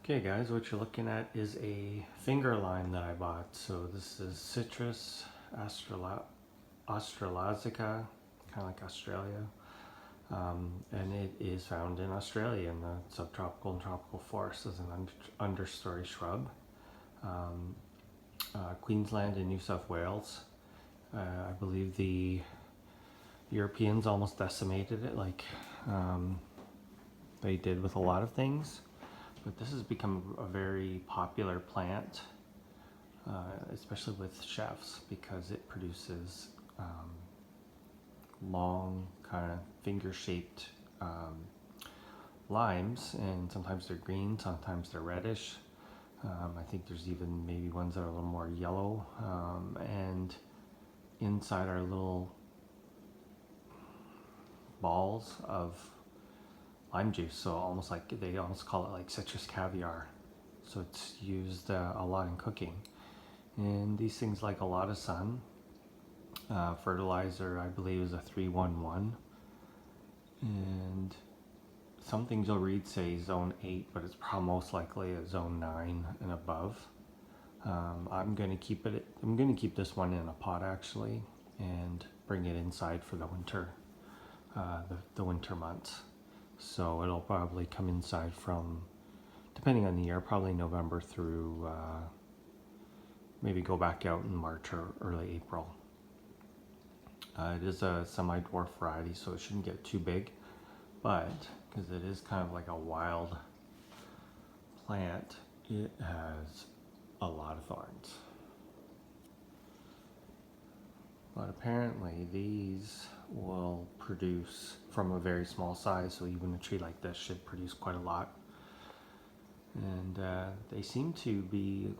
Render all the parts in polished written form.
Okay guys, what you're looking at is a finger lime that I bought. So this is Citrus australasica, kind of like Australia. And it is found in Australia in the subtropical and tropical forests as an understory shrub. Queensland and New South Wales. I believe the Europeans almost decimated it like they did with a lot of things. But this has become a very popular plant, especially with chefs, because it produces long, kind of finger-shaped limes, and sometimes they're green, sometimes they're reddish. I think there's even maybe ones that are a little more yellow, and inside are little balls of lime juice, so almost like they almost call it like citrus caviar. So it's used a lot in cooking, and these things like a lot of sun. Fertilizer, I believe, is a 311, and some things you'll read say zone 8, but it's probably most likely a zone 9 and above. I'm going to keep this one in a pot actually, and bring it inside for the winter, the winter months. So it'll probably come inside from, depending on the year, probably November through maybe go back out in March or early April. It is a semi-dwarf variety, so it shouldn't get too big, but because it is kind of like a wild plant, it has a lot of thorns. But apparently these will produce from a very small size, so even a tree like this should produce quite a lot. And they seem to be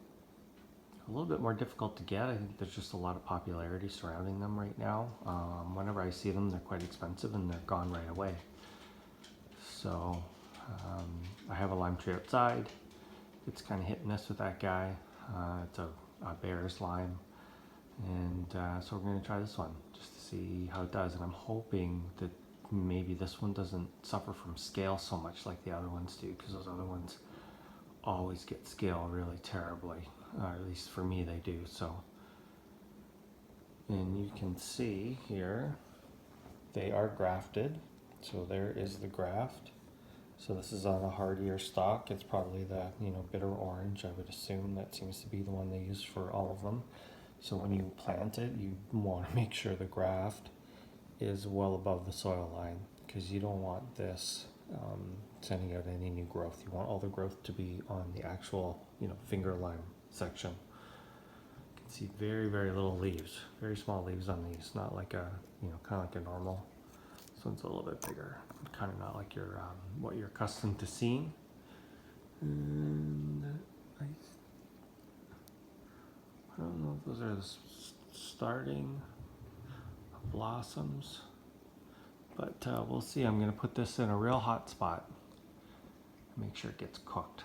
a little bit more difficult to get. I think there's just a lot of popularity surrounding them right now. Whenever I see them, they're quite expensive and they're gone right away. So I have a lime tree outside. It's kind of hit and miss with that guy. It's a bear's lime. And so we're going to try this one just to see how it does, and I'm hoping that maybe this one doesn't suffer from scale so much like the other ones do, because those other ones always get scale really terribly, or at least for me they do. So, and you can see here they are grafted, so there is the graft. So this is on a hardier stock. It's probably the bitter orange, I would assume. That seems to be the one they use for all of them. So when you plant it, you want to make sure the graft is well above the soil line, because you don't want this sending out any new growth. You want all the growth to be on the actual, finger lime section. You can see very, very little leaves, very small leaves on these, not like a, kind of like a normal. This one's a little bit bigger, kind of not like your what you're accustomed to seeing. And I don't know if those are the starting blossoms, but we'll see. I'm going to put this in a real hot spot, make sure it gets cooked.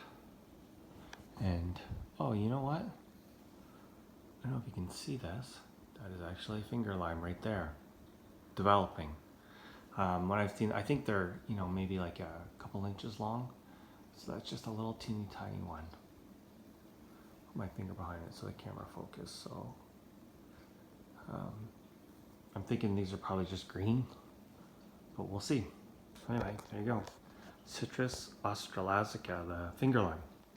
And oh, you know what? I don't know if you can see this. That is actually finger lime right there, developing. What I've seen, I think they're maybe like a couple inches long, so that's just a little teeny tiny one. My finger behind it so the camera focus. So I'm thinking these are probably just green, but we'll see. Anyway, there you go. Citrus australasica, the finger lime.